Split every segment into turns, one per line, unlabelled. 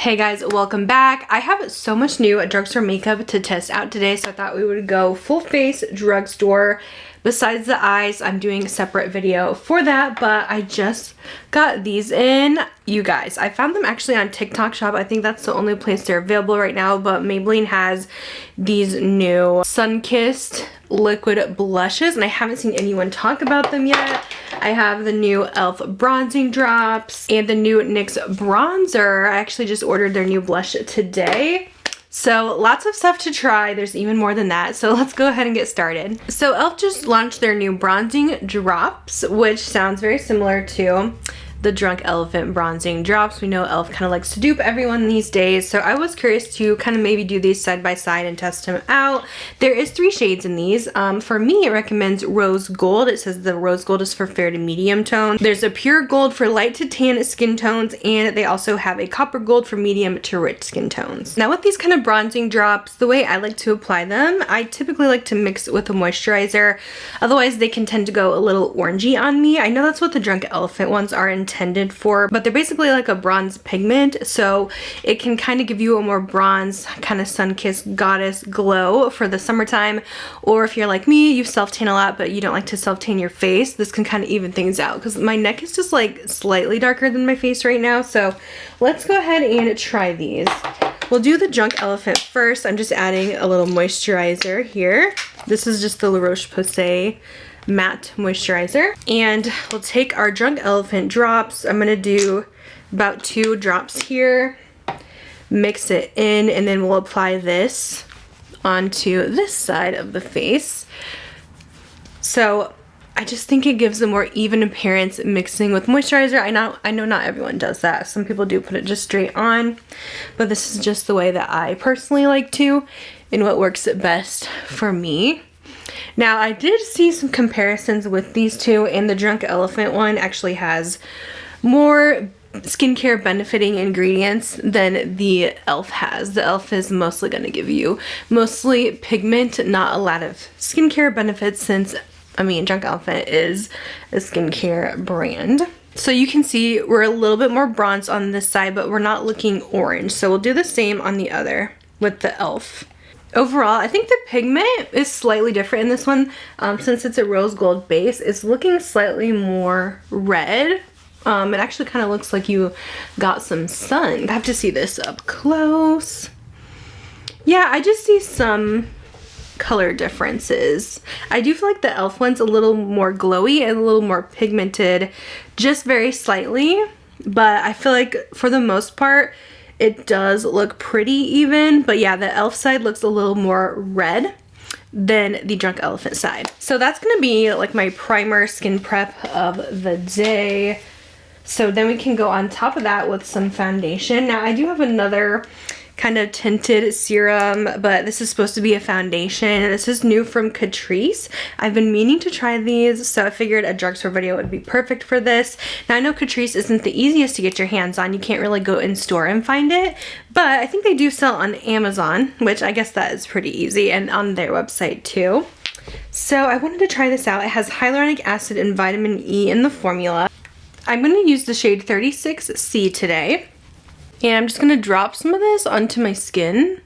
Hey guys, welcome back. I have so much new drugstore makeup to test out today, so I thought we would go full face drugstore. Besides the eyes, I'm doing a separate video for that, but I just got these in. You guys, I found them actually on TikTok Shop. I think that's the only place they're available right now, but Maybelline has these new sun-kissed liquid blushes, and I haven't seen anyone talk about them yet. I have the new e.l.f. bronzing drops and the new NYX bronzer. I actually just ordered their new blush today. So lots of stuff to try. There's even more than that. So let's go ahead and get started. So e.l.f. just launched their new bronzing drops, which sounds very similar to the Drunk Elephant bronzing drops. We know e.l.f. kind of likes to dupe everyone these days, so I was curious to kind of maybe do these side by side and test them out. There is 3 shades in these. For me, it recommends rose gold. It says the rose gold is for fair to medium tone. There's a pure gold for light to tan skin tones, and they also have a copper gold for medium to rich skin tones. Now with these kind of bronzing drops, the way I like to apply them, I typically like to mix it with a moisturizer. Otherwise, they can tend to go a little orangey on me. I know that's what the Drunk Elephant ones are intended for, but they're basically like a bronze pigment, so it can kind of give you a more bronze kind of sun-kissed goddess glow for the summertime. Or if you're like me, you self-tan a lot but you don't like to self-tan your face, this can kind of even things out because my neck is just like slightly darker than my face right now. So let's go ahead and try these. We'll do the Drunk Elephant first. I'm just adding a little moisturizer here. This is just the La Roche-Posay matte moisturizer, and we'll take our Drunk Elephant drops. I'm gonna do about 2 drops here, mix it in, and then we'll apply this onto this side of the face. So I just think it gives a more even appearance mixing with moisturizer. I know not everyone does that. Some people do put it just straight on, but this is just the way that I personally like to and what works best for me. Now, I did see some comparisons with these two, and the Drunk Elephant one actually has more skincare benefiting ingredients than the e.l.f. has. The e.l.f. is mostly going to give you mostly pigment, not a lot of skincare benefits, since, I mean, Drunk Elephant is a skincare brand. So you can see we're a little bit more bronze on this side, but we're not looking orange. So we'll do the same on the other with the e.l.f. Overall, I think the pigment is slightly different in this one. Since it's a rose gold base, it's looking slightly more red. It actually kind of looks like you got some sun. I have to see this up close. Yeah, I just see some color differences. I do feel like the e.l.f. one's a little more glowy and a little more pigmented, just very slightly. But I feel like for the most part, it does look pretty even, but yeah, the e.l.f. side looks a little more red than the Drunk Elephant side. So that's gonna be like my primer skin prep of the day. So then we can go on top of that with some foundation. Now I do have another kind of tinted serum, but this is supposed to be a foundation. This is new from Catrice. I've been meaning to try these, so I figured a drugstore video would be perfect for this. Now I know Catrice isn't the easiest to get your hands on. You can't really go in store and find it, but I think they do sell on Amazon, which I guess that is pretty easy, and on their website too. So I wanted to try this out. It has hyaluronic acid and vitamin E in the formula. I'm going to use the shade 36C today. And I'm just going to drop some of this onto my skin,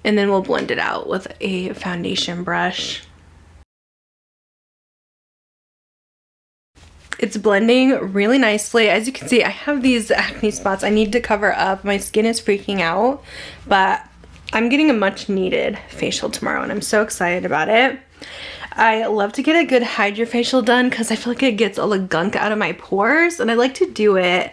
and then we'll blend it out with a foundation brush. It's blending really nicely. As you can see, I have these acne spots I need to cover up. My skin is freaking out, but I'm getting a much needed facial tomorrow, and I'm so excited about it. I love to get a good hydrofacial done because I feel like it gets all the gunk out of my pores, and I like to do it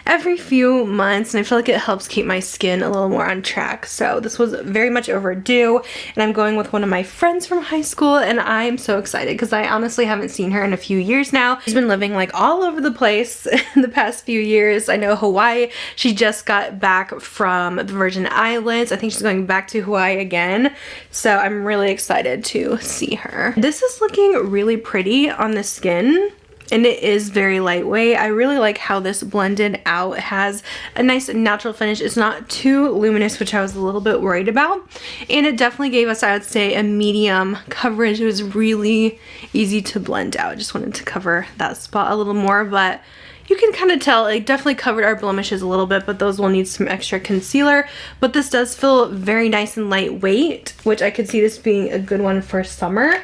every few months, and I feel like it helps keep my skin a little more on track. So this was very much overdue, and I'm going with one of my friends from high school, and I'm so excited because I honestly haven't seen her in a few years now. She's been living like all over the place in the past few years. I know Hawaii, she just got back from the Virgin Islands. I think she's going back to Hawaii again, so I'm really excited to see her. This is looking really pretty on the skin, and it is very lightweight. I really like how this blended out. It has a nice natural finish. It's not too luminous, which I was a little bit worried about. And it definitely gave us, I would say, a medium coverage. It was really easy to blend out. I just wanted to cover that spot a little more, but you can kind of tell it definitely covered our blemishes a little bit, but those will need some extra concealer. But this does feel very nice and lightweight, which I could see this being a good one for summer.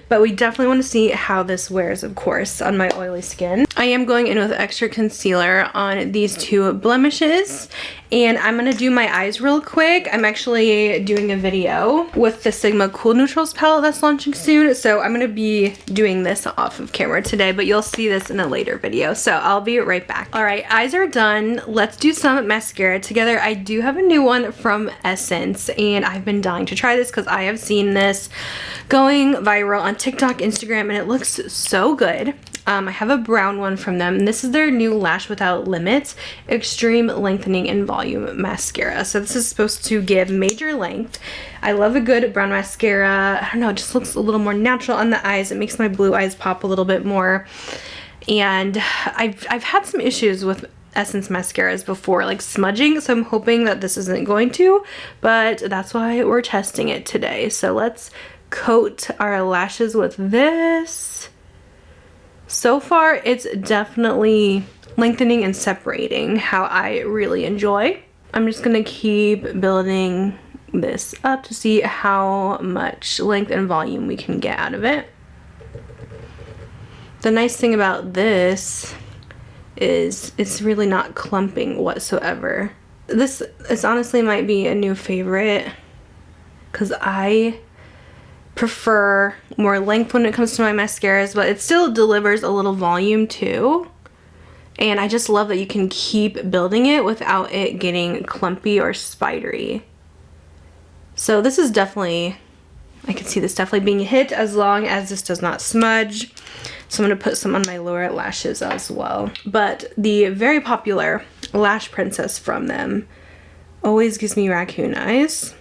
But we definitely want to see how this wears, of course, on my oily skin. I am going in with extra concealer on these two blemishes. And I'm going to do my eyes real quick. I'm actually doing a video with the Sigma Cool Neutrals palette that's launching soon. So I'm going to be doing this off of camera today, but you'll see this in a later video. So I'll be right back. Alright, eyes are done. Let's do some mascara together. I do have a new one from Essence, and I've been dying to try this because I have seen this going viral on TikTok, Instagram, and it looks so good. I have a brown one from them, and this is their new Lash Without Limits Extreme Lengthening and Volume Mascara. So this is supposed to give major length. I love a good brown mascara. I don't know, it just looks a little more natural on the eyes. It makes my blue eyes pop a little bit more. And I've had some issues with Essence mascaras before, like smudging, so I'm hoping that this isn't going to, but that's why we're testing it today. So let's coat our lashes with this. So far, it's definitely lengthening and separating, how I really enjoy. I'm just gonna keep building this up to see how much length and volume we can get out of it. The nice thing about this is it's really not clumping whatsoever. This honestly might be a new favorite because I prefer more length when it comes to my mascaras, but it still delivers a little volume too. And I just love that you can keep building it without it getting clumpy or spidery. So this is definitely, I can see this definitely being a hit as long as this does not smudge. So I'm going to put some on my lower lashes as well. But the very popular Lash Princess from them always gives me raccoon eyes.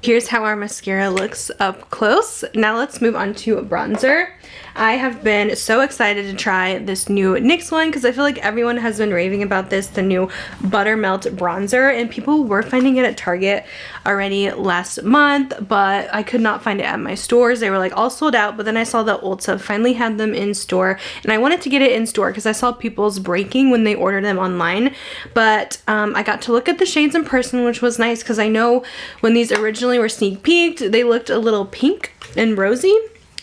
Here's how our mascara looks up close. Now let's move on to bronzer. I have been so excited to try this new NYX one because I feel like everyone has been raving about this, the new Buttermelt bronzer, and people were finding it at Target already last month, but I could not find it at my stores. They were like all sold out, but then I saw that Ulta finally had them in store, and I wanted to get it in store because I saw people's breaking when they ordered them online, but I got to look at the shades in person, which was nice because I know when these originally were sneak peeked, they looked a little pink and rosy.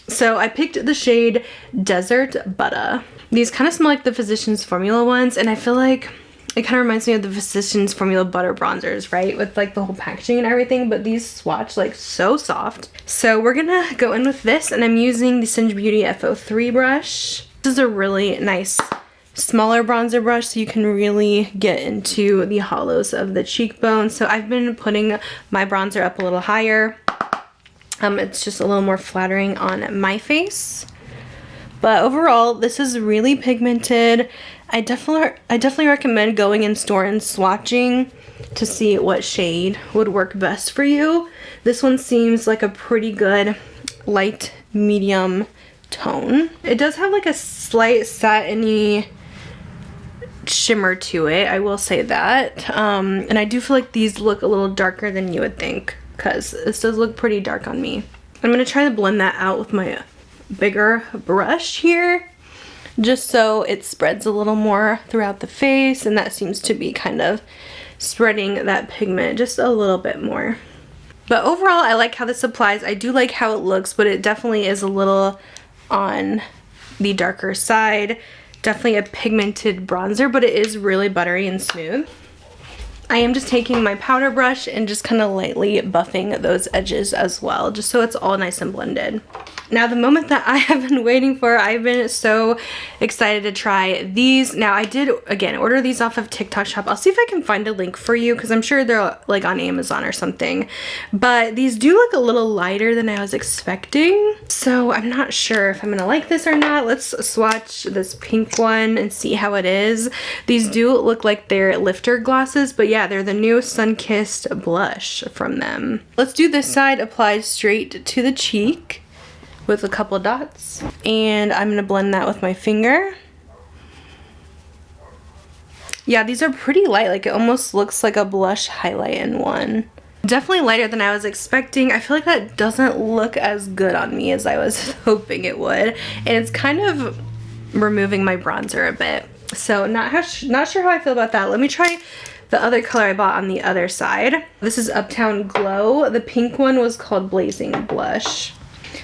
So I picked the shade Desert Butter. These kind of smell like the Physicians Formula ones, and I feel like it kind of reminds me of the Physicians Formula butter bronzers, right? With like the whole packaging and everything, but these swatch like so soft. So we're gonna go in with this, and I'm using the Singe Beauty F03 brush. This is a really nice smaller bronzer brush, so you can really get into the hollows of the cheekbone. So I've been putting my bronzer up a little higher. It's just a little more flattering on my face. But overall, this is really pigmented. I definitely recommend going in store and swatching to see what shade would work best for you. This one seems like a pretty good light medium tone. It does have like a slight satiny shimmer to it, I will say that. And I do feel like these look a little darker than you would think, because this does look pretty dark on me. I'm going to try to blend that out with my bigger brush here, just so it spreads a little more throughout the face, and that seems to be kind of spreading that pigment just a little bit more. But overall, I like how this applies. I do like how it looks, but it definitely is a little on the darker side. Definitely a pigmented bronzer, but it is really buttery and smooth. I am just taking my powder brush and just kind of lightly buffing those edges as well, just so it's all nice and blended. Now, the moment that I have been waiting for, I've been so excited to try these. Now, I did, again, order these off of TikTok Shop. I'll see if I can find a link for you because I'm sure they're like on Amazon or something. But these do look a little lighter than I was expecting. So I'm not sure if I'm going to like this or not. Let's swatch this pink one and see how it is. These do look like they're lifter glosses, but yeah, they're the new Sun-Kissed blush from them. Let's do this side, apply straight to the cheek with a couple dots, and I'm gonna blend that with my finger. Yeah, these are pretty light, like it almost looks like a blush highlight in one. Definitely lighter than I was expecting. I feel like that doesn't look as good on me as I was hoping it would, and it's kind of removing my bronzer a bit. So not sure how I feel about that. Let me try the other color I bought on the other side. This is Uptown Glow. The pink one was called Blazing Blush.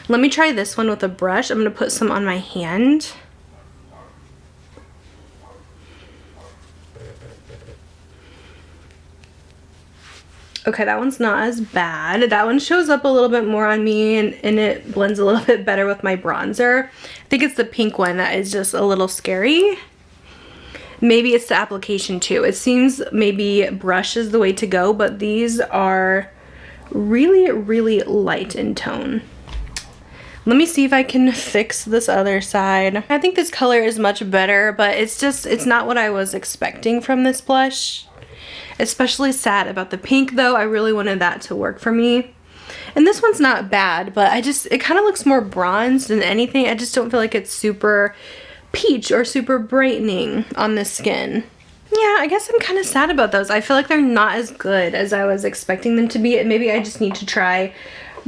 Let me try this one with a brush. I'm going to put some on my hand. Okay, that one's not as bad. That one shows up a little bit more on me and it blends a little bit better with my bronzer. I think it's the pink one that is just a little scary. Maybe it's the application too. It seems maybe brush is the way to go, but these are really, really light in tone. Let me see if I can fix this other side. I think this color is much better, but it's not what I was expecting from this blush. Especially sad about the pink though. I really wanted that to work for me. And this one's not bad, but it kind of looks more bronzed than anything. I just don't feel like it's super peach or super brightening on the skin. Yeah, I guess I'm kind of sad about those. I feel like they're not as good as I was expecting them to be. Maybe I just need to try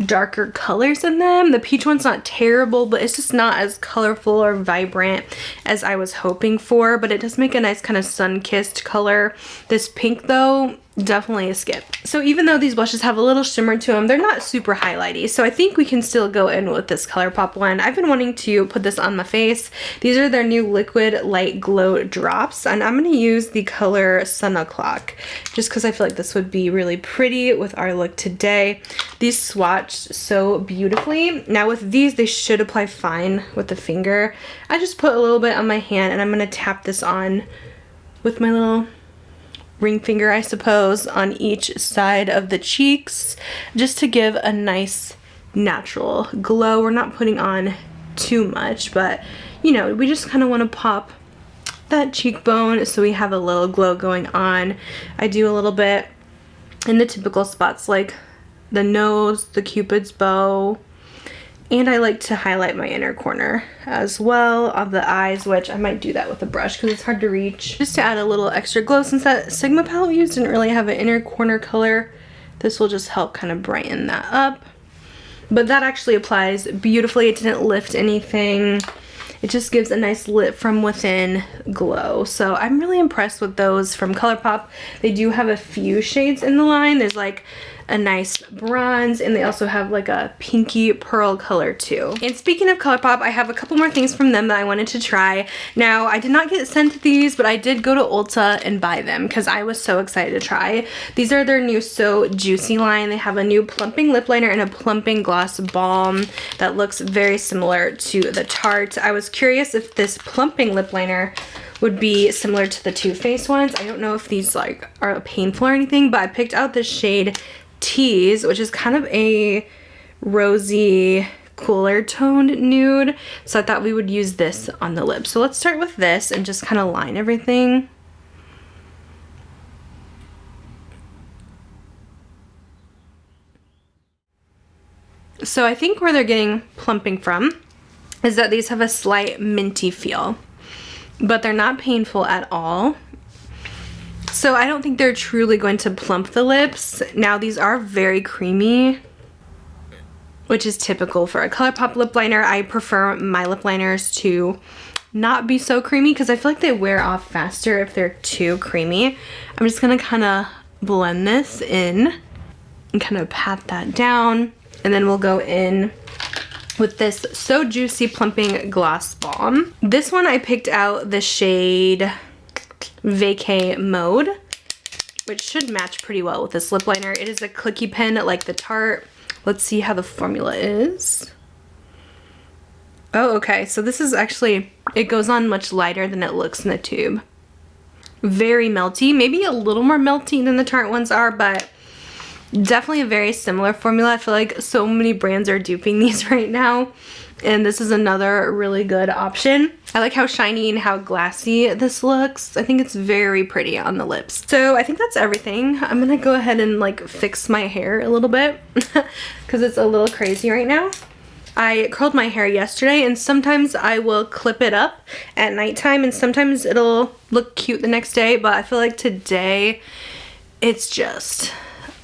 darker colors in them. The peach one's not terrible, but it's just not as colorful or vibrant as I was hoping for, but it does make a nice kind of sun-kissed color. This pink though, definitely a skip. So even though these blushes have a little shimmer to them, they're not super highlighty. So I think we can still go in with this Colourpop one. I've been wanting to put this on my face. These are their new Liquid Light Glow drops, and I'm going to use the color Sun O'Clock just because I feel like this would be really pretty with our look today. These swatched so beautifully. Now with these, they should apply fine with the finger. I just put a little bit on my hand and I'm going to tap this on with my little ring finger, I suppose, on each side of the cheeks just to give a nice natural glow. We're not putting on too much, but you know, we just kind of want to pop that cheekbone so we have a little glow going on. I do a little bit in the typical spots like the nose, the Cupid's bow, and I like to highlight my inner corner as well of the eyes, which I might do that with a brush because it's hard to reach. Just to add a little extra glow, since that Sigma palette we used didn't really have an inner corner color, this will just help kind of brighten that up. But that actually applies beautifully. It didn't lift anything. It just gives a nice lit from within glow. So I'm really impressed with those from Colourpop. They do have a few shades in the line. There's like a nice bronze, and they also have like a pinky pearl color too. And speaking of Colourpop, I have a couple more things from them that I wanted to try. Now, I did not get sent these, but I did go to Ulta and buy them because I was so excited to try. These are their new So Juicy line. They have a new plumping lip liner and a plumping gloss balm that looks very similar to the Tarte. I was curious if this plumping lip liner would be similar to the Too Faced ones. I don't know if these like are painful or anything, but I picked out the shade Tease, which is kind of a rosy, cooler toned nude. So I thought we would use this on the lips. So let's start with this and just kind of line everything. So I think where they're getting plumping from is that these have a slight minty feel, but they're not painful at all. So I don't think they're truly going to plump the lips. Now these are very creamy, which is typical for a Colourpop lip liner. I prefer my lip liners to not be so creamy because I feel like they wear off faster if they're too creamy. I'm just gonna kind of blend this in and kind of pat that down, and then we'll go in with this So Juicy Plumping Gloss Balm. This one I picked out the shade Vacay Mode, which should match pretty well with this lip liner. It is a clicky pen like the Tarte. Let's see how the formula is. Oh, okay, so this is actually, it goes on much lighter than it looks in the tube. Very melty, maybe a little more melty than the Tarte ones are, but definitely a very similar formula. I feel like so many brands are duping these right now, and this is another really good option. I like how shiny and how glassy this looks. I think it's very pretty on the lips. So I think that's everything. I'm gonna go ahead and like fix my hair a little bit because it's a little crazy right now. I curled my hair yesterday, and sometimes I will clip it up at nighttime and sometimes it'll look cute the next day, but I feel like today it's just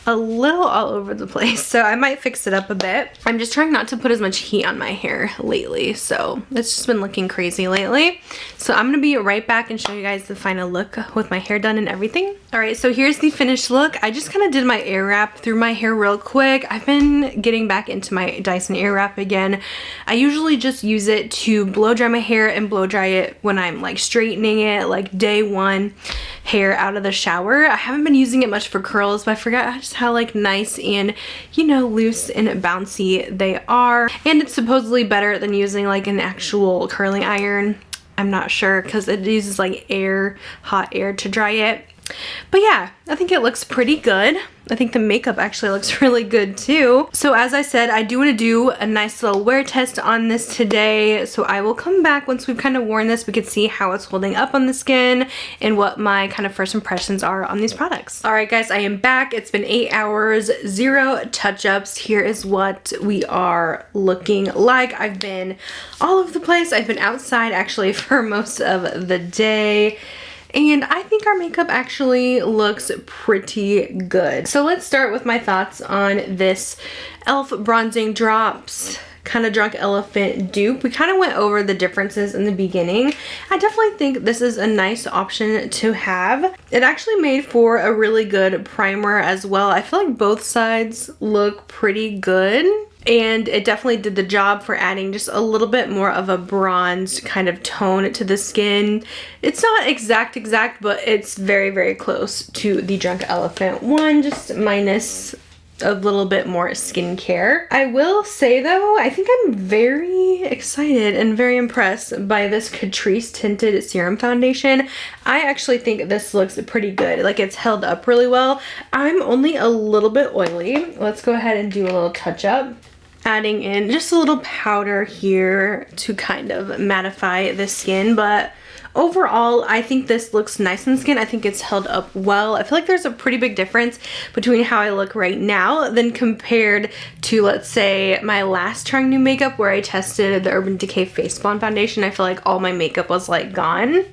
a little all over the place, so I might fix it up a bit. I'm just trying not to put as much heat on my hair lately, so it's just been looking crazy lately. So I'm gonna be right back and show you guys the final look with my hair done and everything. All right, so here's the finished look. I just kind of did my air wrap through my hair real quick. I've been getting back into my Dyson air wrap again. I usually just use it to blow dry my hair and blow dry it when I'm like straightening it, like day one hair out of the shower. I haven't been using it much for curls, but I forgot just how like nice and, you know, loose and bouncy they are. And it's supposedly better than using like an actual curling iron. I'm not sure because it uses like hot air to dry it. But yeah, I think it looks pretty good. I think the makeup actually looks really good too. So as I said, I do want to do a nice little wear test on this today. So I will come back once we've kind of worn this. We can see how it's holding up on the skin and what my kind of first impressions are on these products. All right guys, I am back. It's been 8 hours, 0 touch-ups. Here is what we are looking like. I've been all over the place. I've been outside actually for most of the day. And I think our makeup actually looks pretty good. So let's start with my thoughts on this e.l.f. Bronzing Drops kind of Drunk Elephant dupe. We kind of went over the differences in the beginning. I definitely think this is a nice option to have. It actually made for a really good primer as well. I feel like both sides look pretty good. And it definitely did the job for adding just a little bit more of a bronzed kind of tone to the skin. It's not exact, but it's very, very close to the Drunk Elephant one, just minus a little bit more skincare. I will say though, I think I'm very excited and very impressed by this Catrice Tinted Serum Foundation. I actually think this looks pretty good. Like it's held up really well. I'm only a little bit oily. Let's go ahead and do a little touch up. Adding in just a little powder here to kind of mattify the skin, but overall I think this looks nice on the skin. I think it's held up well. I feel like there's a pretty big difference between how I look right now than compared to, let's say, my last trying new makeup where I tested the Urban Decay Face Blonde Foundation. I feel like all my makeup was like gone.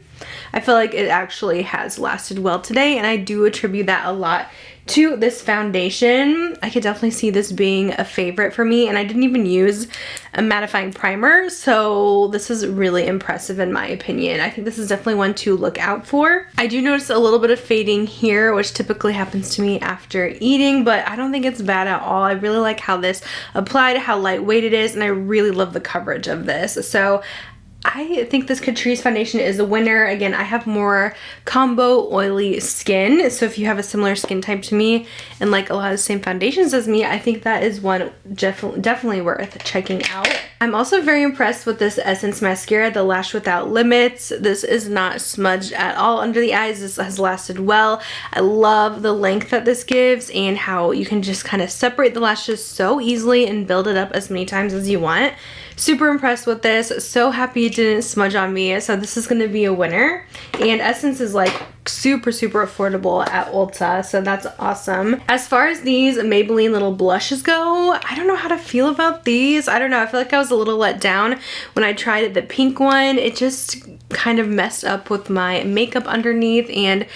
I feel like it actually has lasted well today, and I do attribute that a lot to this foundation. I could definitely see this being a favorite for me, and I didn't even use a mattifying primer, so this is really impressive in my opinion. I think this is definitely one to look out for. I do notice a little bit of fading here, which typically happens to me after eating, but I don't think it's bad at all. I really like how this applied, how lightweight it is, and I really love the coverage of this. So I think this Catrice foundation is a winner. Again, I have more combo oily skin, so if you have a similar skin type to me and like a lot of the same foundations as me, I think that is one definitely worth checking out. I'm also very impressed with this Essence mascara, the Lash Without Limits. This is not smudged at all under the eyes. This has lasted well. I love the length that this gives and how you can just kind of separate the lashes so easily and build it up as many times as you want. Super impressed with this. So happy it didn't smudge on me. So this is going to be a winner. And Essence is like super affordable at Ulta, so that's awesome. As far as these Maybelline little blushes go, I don't know how to feel about these. I don't know. I feel like I was a little let down when I tried the pink one. It just kind of messed up with my makeup underneath, and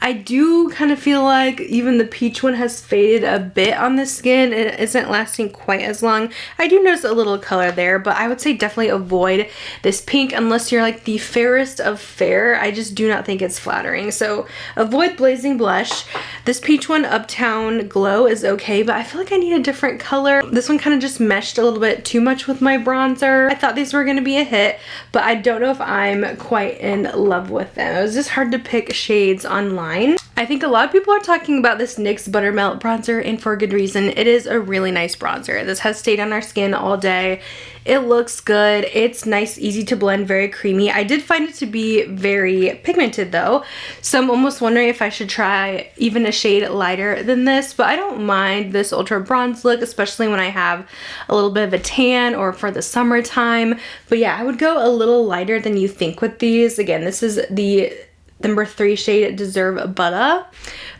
I do kind of feel like even the peach one has faded a bit on the skin. It isn't lasting quite as long. I do notice a little color there, but I would say definitely avoid this pink unless you're like the fairest of fair. I just do not think it's flattering. So avoid Blazing Blush. This peach one, Uptown Glow, is okay, but I feel like I need a different color. This one kind of just meshed a little bit too much with my bronzer. I thought these were going to be a hit, but I don't know if I'm quite in love with them. It was just hard to pick shades online. I think a lot of people are talking about this NYX Buttermelt bronzer, and for good reason. It is a really nice bronzer. This has stayed on our skin all day. It looks good. It's nice, easy to blend, very creamy. I did find it to be very pigmented though, so I'm almost wondering if I should try even a shade lighter than this, but I don't mind this ultra bronze look, especially when I have a little bit of a tan or for the summertime. But yeah, I would go a little lighter than you think with these. Again, this is the number 3 shade, Deserve Butter.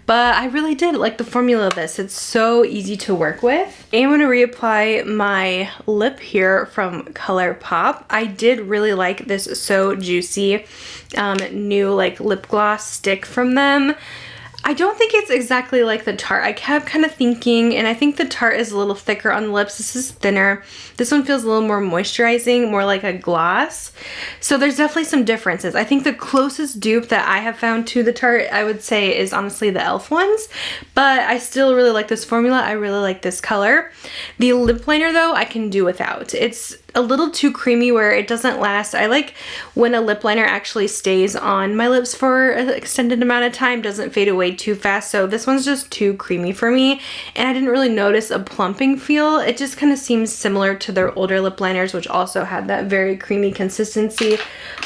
But I really did like the formula of this. It's so easy to work with. And I'm going to reapply my lip here from Colourpop. I did really like this So Juicy new like lip gloss stick from them. I don't think it's exactly like the Tarte. I kept kind of thinking, and I think the Tarte is a little thicker on the lips. This is thinner. This one feels a little more moisturizing, more like a gloss. So there's definitely some differences. I think the closest dupe that I have found to the Tarte, I would say, is honestly the e.l.f. ones. But I still really like this formula. I really like this color. The lip liner, though, I can do without. It's a little too creamy where it doesn't last. I like when a lip liner actually stays on my lips for an extended amount of time, doesn't fade away too fast. So this one's just too creamy for me, and I didn't really notice a plumping feel. It just kind of seems similar to their older lip liners, which also had that very creamy consistency.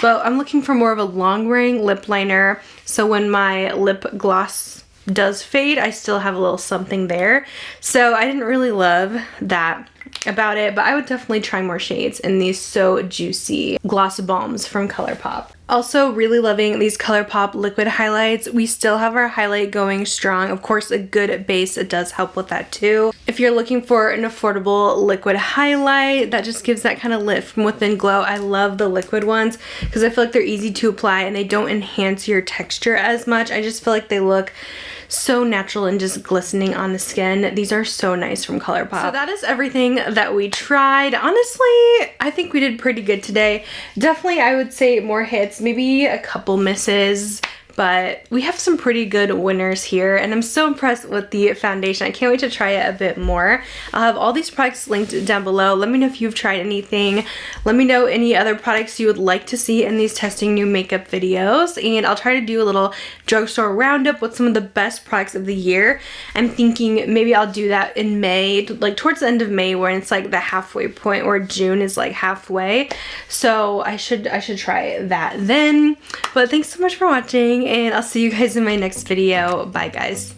But I'm looking for more of a long wearing lip liner, so when my lip gloss does fade, I still have a little something there. So I didn't really love that about it, but I would definitely try more shades in these So Juicy gloss balms from Colourpop. Also really loving these Colourpop liquid highlights. We still have our highlight going strong. Of course, a good base, it does help with that too. If you're looking for an affordable liquid highlight that just gives that kind of lit from within glow, I love the liquid ones because I feel like they're easy to apply and they don't enhance your texture as much. I just feel like they look so natural and just glistening on the skin. These are so nice from Colourpop. So that is everything that we tried. Honestly, I think we did pretty good today. Definitely, I would say more hits, maybe a couple misses, but we have some pretty good winners here, and I'm so impressed with the foundation. I can't wait to try it a bit more. I'll have all these products linked down below. Let me know if you've tried anything. Let me know any other products you would like to see in these testing new makeup videos, and I'll try to do a little drugstore roundup with some of the best products of the year. I'm thinking maybe I'll do that in May, like towards the end of May, when it's like the halfway point, or June is like halfway. So I should try that then. But thanks so much for watching, and I'll see you guys in my next video. Bye, guys.